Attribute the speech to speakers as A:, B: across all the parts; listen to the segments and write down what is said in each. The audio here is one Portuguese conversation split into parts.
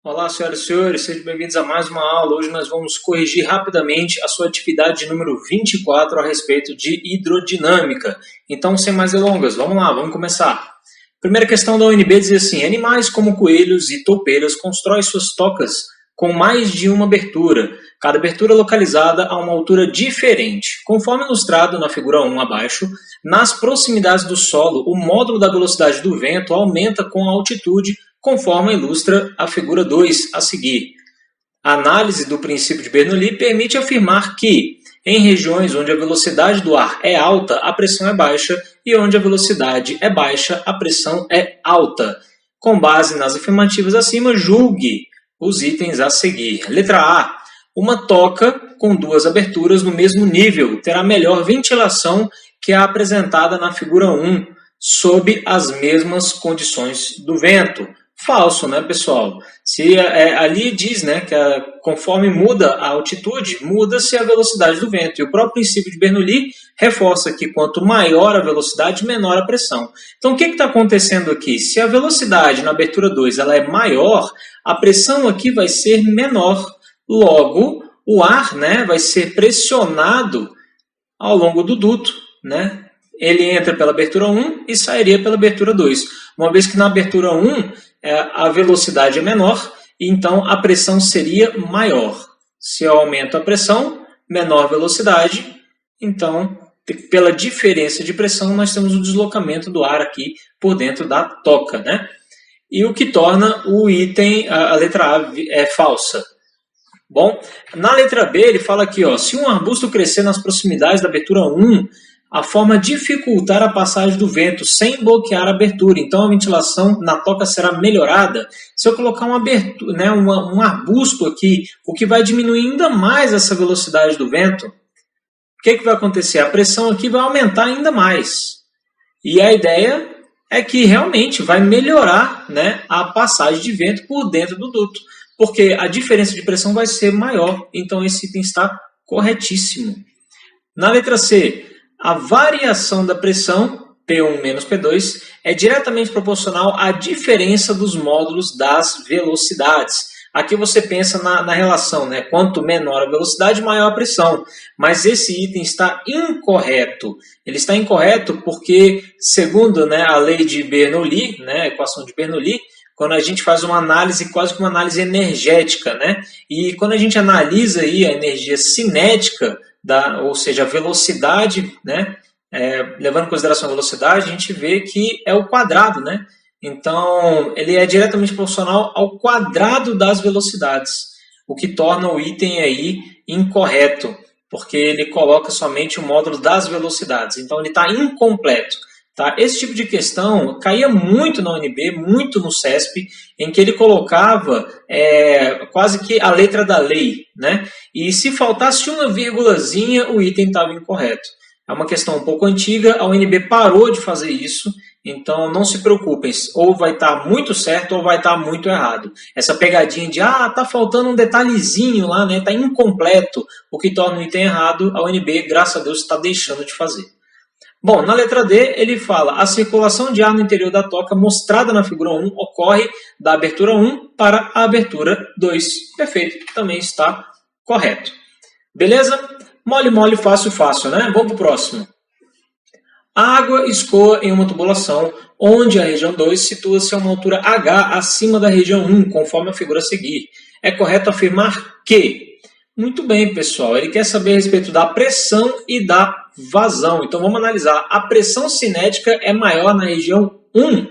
A: Olá, senhoras e senhores, sejam bem-vindos a mais uma aula. Hoje nós vamos corrigir rapidamente a sua atividade número 24 a respeito de hidrodinâmica. Então, sem mais delongas, vamos lá, vamos começar. Primeira questão da UNB diz assim: animais como coelhos e toupeiras constroem suas tocas com mais de uma abertura, cada abertura localizada a uma altura diferente. Conforme ilustrado na figura 1 abaixo, nas proximidades do solo, o módulo da velocidade do vento aumenta com a altitude, conforme ilustra a figura 2 a seguir. A análise do princípio de Bernoulli permite afirmar que, em regiões onde a velocidade do ar é alta, a pressão é baixa, e onde a velocidade é baixa, a pressão é alta. Com base nas afirmativas acima, julgue os itens a seguir. Letra A. Uma toca com duas aberturas no mesmo nível terá melhor ventilação que a apresentada na figura 1, sob as mesmas condições do vento. Falso, né, pessoal? Ali diz, né, que conforme muda a altitude, muda-se a velocidade do vento. E o próprio princípio de Bernoulli reforça que quanto maior a velocidade, menor a pressão. Então, o que está acontecendo aqui? Se a velocidade na abertura 2 ela é maior, a pressão aqui vai ser menor. Logo, o ar, né, vai ser pressionado ao longo do duto, né? Ele entra pela abertura 1 e sairia pela abertura 2. Uma vez que na abertura 1 a velocidade é menor, então a pressão seria maior. Se eu aumento a pressão, menor velocidade, então pela diferença de pressão nós temos o deslocamento do ar aqui por dentro da toca, né? E o que torna o item, a letra A é falsa. Bom, na letra B ele fala aqui, ó, se um arbusto crescer nas proximidades da abertura 1, a forma dificultar a passagem do vento sem bloquear a abertura. Então a ventilação na toca será melhorada. Se eu colocar uma abertura, né, um arbusto aqui, o que vai diminuir ainda mais essa velocidade do vento, o que vai acontecer? A pressão aqui vai aumentar ainda mais. E a ideia é que realmente vai melhorar, né, a passagem de vento por dentro do duto, porque a diferença de pressão vai ser maior. Então esse item está corretíssimo. Na letra C, a variação da pressão, P1 menos P2, é diretamente proporcional à diferença dos módulos das velocidades. Aqui você pensa na relação, né? Quanto menor a velocidade, maior a pressão. Mas esse item está incorreto. Ele está incorreto porque, segundo, né, a lei de Bernoulli, né, a equação de Bernoulli, quando a gente faz uma análise, quase que uma análise energética, né? E quando a gente analisa aí a energia cinética, ou seja, a velocidade, né? Levando em consideração a velocidade, a gente vê que é o quadrado, né? Então, ele é diretamente proporcional ao quadrado das velocidades, o que torna o item aí incorreto, porque ele coloca somente o módulo das velocidades. Então, ele está incompleto. Tá? Esse tipo de questão caía muito na UNB, muito no CESP, em que ele colocava quase que a letra da lei, né? E se faltasse uma vírgulazinha, o item estava incorreto. É uma questão um pouco antiga, a UNB parou de fazer isso, então não se preocupem, ou vai estar muito certo ou vai estar muito errado. Essa pegadinha de, tá faltando um detalhezinho lá, né? Está incompleto, o que torna o item errado, a UNB, graças a Deus, está deixando de fazer. Bom, na letra D, ele fala: a circulação de ar no interior da toca mostrada na figura 1 ocorre da abertura 1 para a abertura 2. Perfeito, também está correto. Beleza? Mole, mole, fácil, fácil, né? Vamos para o próximo. A água escoa em uma tubulação, onde a região 2 situa-se a uma altura H acima da região 1, conforme a figura a seguir. É correto afirmar que... Muito bem, pessoal. Ele quer saber a respeito da pressão e da vazão. Então, vamos analisar. A pressão cinética é maior na região 1.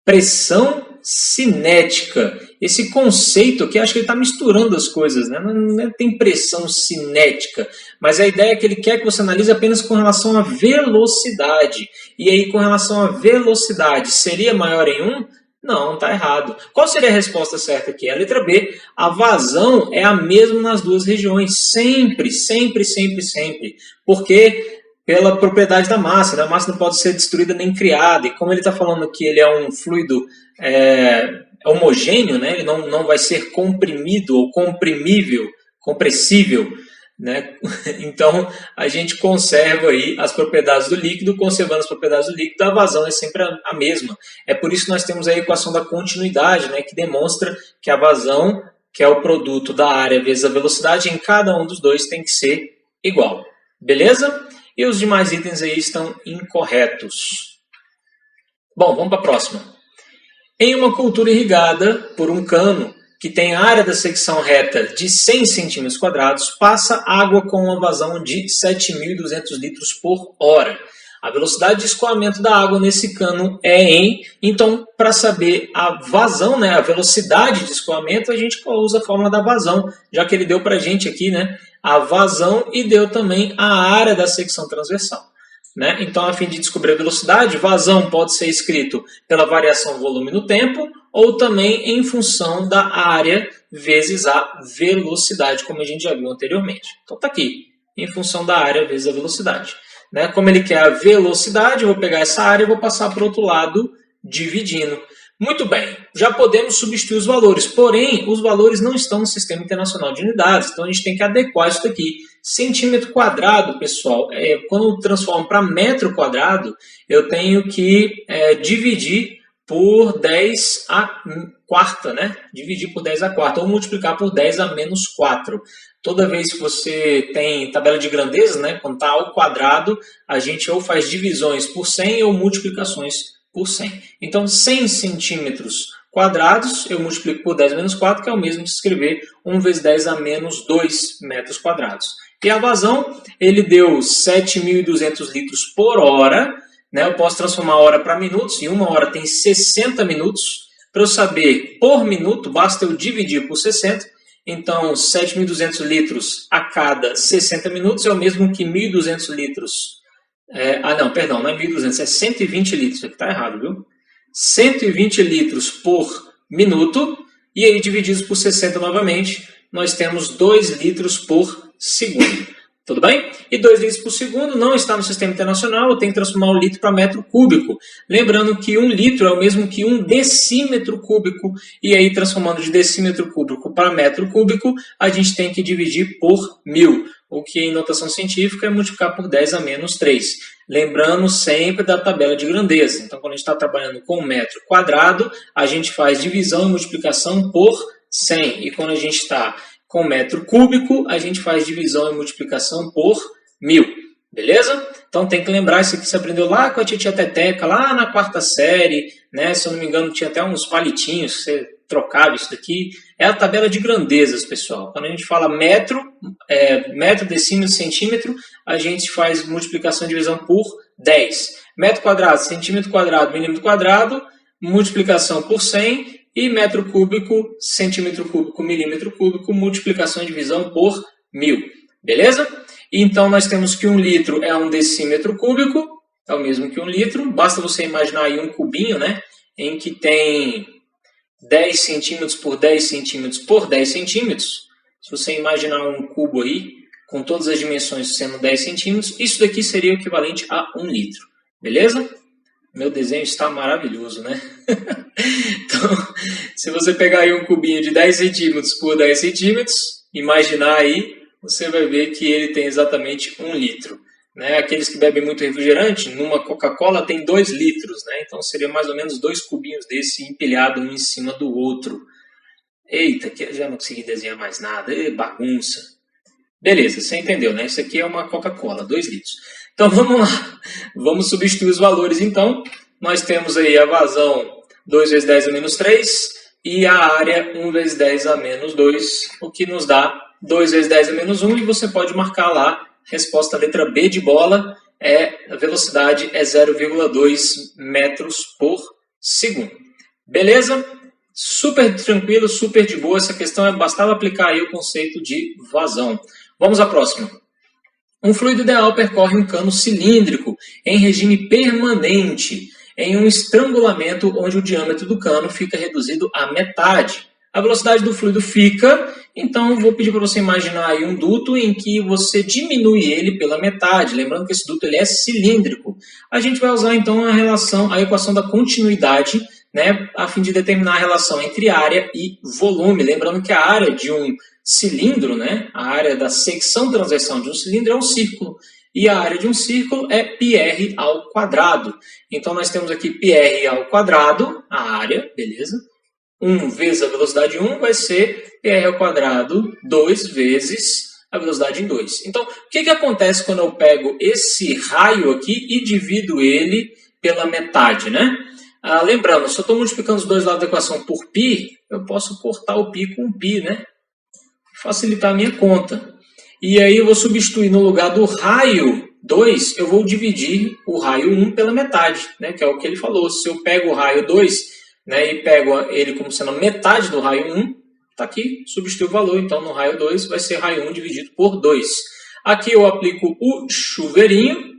A: Pressão cinética. Esse conceito aqui, acho que ele está misturando as coisas, né? Não tem pressão cinética. Mas a ideia é que ele quer que você analise apenas com relação à velocidade. E aí, com relação à velocidade, seria maior em 1? Não, está errado. Qual seria a resposta certa aqui? A letra B. A vazão é a mesma nas duas regiões. Sempre, sempre, sempre, sempre. Porque pela propriedade da massa, né? A massa não pode ser destruída nem criada. E como ele está falando que ele é um fluido homogêneo, né? Ele não vai ser comprimido ou compressível, né? Então, a gente conserva aí as propriedades do líquido, conservando as propriedades do líquido, a vazão é sempre a mesma. É por isso que nós temos a equação da continuidade, né, que demonstra que a vazão, que é o produto da área vezes a velocidade, em cada um dos dois tem que ser igual. Beleza? E os demais itens aí estão incorretos. Bom, vamos para a próxima. Em uma cultura irrigada por um cano que tem a área da secção reta de 100 centímetros quadrados, passa água com uma vazão de 7.200 litros por hora. A velocidade de escoamento da água nesse cano é em... Então, para saber a vazão, né, a velocidade de escoamento, a gente usa a fórmula da vazão, já que ele deu para a gente aqui, né, a vazão e deu também a área da secção transversal. Né? Então, a fim de descobrir a velocidade, vazão pode ser escrito pela variação volume no tempo ou também em função da área vezes a velocidade, como a gente já viu anteriormente. Então, está aqui, em função da área vezes a velocidade. Né? Como ele quer a velocidade, eu vou pegar essa área e vou passar para o outro lado, dividindo. Muito bem, já podemos substituir os valores, porém, os valores não estão no Sistema Internacional de Unidades, então a gente tem que adequar isso daqui. Centímetro quadrado, pessoal, quando eu transformo para metro quadrado, eu tenho que dividir por 10 a quarta, né? Dividir por 10 a quarta, ou multiplicar por 10 a menos 4. Toda vez que você tem tabela de grandeza, né? Quando está ao quadrado, a gente ou faz divisões por 100 ou multiplicações por 100. Então, 100 centímetros quadrados, eu multiplico por 10 menos 4, que é o mesmo que escrever 1 vezes 10 a menos 2 metros quadrados. E a vazão, ele deu 7.200 litros por hora, né? Eu posso transformar a hora para minutos, e uma hora tem 60 minutos. Para eu saber por minuto, basta eu dividir por 60. Então, 7.200 litros a cada 60 minutos é o mesmo que 1.200 litros. Não é 1.200, é 120 litros. Isso aqui está errado, viu? 120 litros por minuto, e aí divididos por 60 novamente, nós temos 2 litros por segundo. Tudo bem? E 2 litros por segundo não está no Sistema Internacional, eu tenho que transformar o litro para metro cúbico. Lembrando que 1 litro é o mesmo que 1 decímetro cúbico, e aí transformando de decímetro cúbico para metro cúbico, a gente tem que dividir por 1000, o que em notação científica é multiplicar por 10 a menos 3. Lembrando sempre da tabela de grandeza. Então, quando a gente está trabalhando com metro quadrado, a gente faz divisão e multiplicação por 100. E quando a gente está com metro cúbico, a gente faz divisão e multiplicação por 1000. Beleza? Então tem que lembrar, isso aqui você aprendeu lá com a titia Teteca, lá na 4ª série, né? Se eu não me engano, tinha até uns palitinhos que você trocava isso daqui. É a tabela de grandezas, pessoal. Quando a gente fala metro, decímetro, centímetro, a gente faz multiplicação e divisão por 10. Metro quadrado, centímetro quadrado, milímetro quadrado, multiplicação por 100, e metro cúbico, centímetro cúbico, milímetro cúbico, multiplicação e divisão por 1000. Beleza? Então, nós temos que 1 litro é 1 decímetro cúbico, é o mesmo que 1 litro. Basta você imaginar aí um cubinho, né? Em que tem 10 centímetros por 10 centímetros por 10 centímetros. Se você imaginar um cubo aí, com todas as dimensões sendo 10 centímetros, isso daqui seria o equivalente a 1 litro. Beleza? Meu desenho está maravilhoso, né? Então, se você pegar aí um cubinho de 10 centímetros por 10 centímetros, imaginar aí, você vai ver que ele tem exatamente 1 litro. Né? Aqueles que bebem muito refrigerante, numa Coca-Cola tem 2 litros. Né? Então, seria mais ou menos 2 cubinhos desse empilhado um em cima do outro. Eita, que eu já não consegui desenhar mais nada. Bagunça. Beleza, você entendeu, né? Isso aqui é uma Coca-Cola, 2 litros. Então, vamos lá. Vamos substituir os valores, então. Nós temos aí a vazão 2 vezes 10 a menos 3 e a área 1 vezes 10 a menos 2, o que nos dá 2 vezes 10 a menos 1, e você pode marcar lá, resposta letra B de bola, a velocidade é 0,2 metros por segundo. Beleza? Super tranquilo, super de boa, essa questão bastava aplicar aí o conceito de vazão. Vamos à próxima. Um fluido ideal percorre um cano cilíndrico em regime permanente, em um estrangulamento onde o diâmetro do cano fica reduzido à metade. A velocidade do fluido fica, então vou pedir para você imaginar aí um duto em que você diminui ele pela metade. Lembrando que esse duto ele é cilíndrico. A gente vai usar então a equação da continuidade, né, a fim de determinar a relação entre área e volume. Lembrando que a área de um cilindro, né? A área da secção transversal de um cilindro é um círculo. E a área de um círculo é πr ao quadrado. Então, nós temos aqui πr ao quadrado, a área, beleza? 1 vezes a velocidade 1 vai ser πr ao quadrado 2 vezes a velocidade em 2. Então, o que acontece quando eu pego esse raio aqui e divido ele pela metade, né? Lembrando, se eu estou multiplicando os dois lados da equação por π, eu posso cortar o π com π, né? Facilitar a minha conta. E aí eu vou substituir no lugar do raio 2, eu vou dividir o raio 1 pela metade, né? Que é o que ele falou. Se eu pego o raio 2, né, e pego ele como sendo metade do raio 1, está aqui, substitui o valor. Então, no raio 2 vai ser raio 1 dividido por 2. Aqui eu aplico o chuveirinho,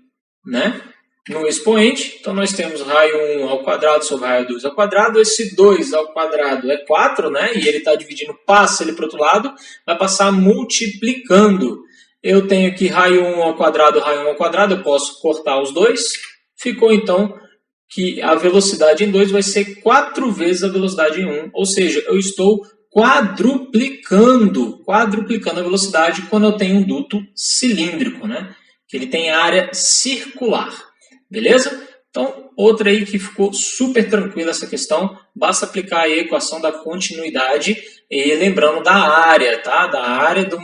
A: né, no expoente. Então, nós temos raio 1 ao quadrado sobre raio 2 ao quadrado. Esse 2 ao quadrado é 4, né, e ele está dividindo, passa ele para o outro lado, vai passar multiplicando. Eu tenho aqui raio 1 ao quadrado, eu posso cortar os dois. Ficou, então, que a velocidade em 2 vai ser 4 vezes a velocidade em 1. Ou seja, eu estou quadruplicando a velocidade quando eu tenho um duto cilíndrico, né? Que ele tem área circular, beleza? Então, outra aí que ficou super tranquila essa questão, basta aplicar aí a equação da continuidade e lembrando da área, tá? Da área de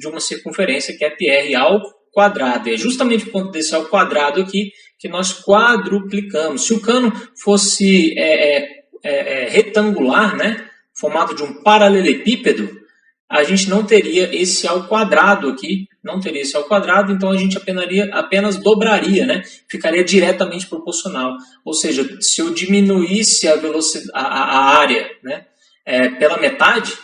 A: uma circunferência que é πr ao quadrado. É justamente por conta desse ao quadrado aqui que nós quadruplicamos. Se o cano fosse retangular, né? Formato de um paralelepípedo, a gente não teria esse ao quadrado aqui, então a gente apenas dobraria, né? Ficaria diretamente proporcional. Ou seja, se eu diminuísse a área, né, pela metade,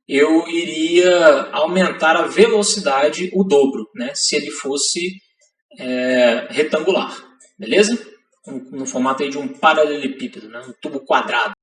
A: eu iria aumentar a velocidade o dobro, né, se ele fosse retangular, beleza? No formato aí de um paralelepípedo, né, um tubo quadrado.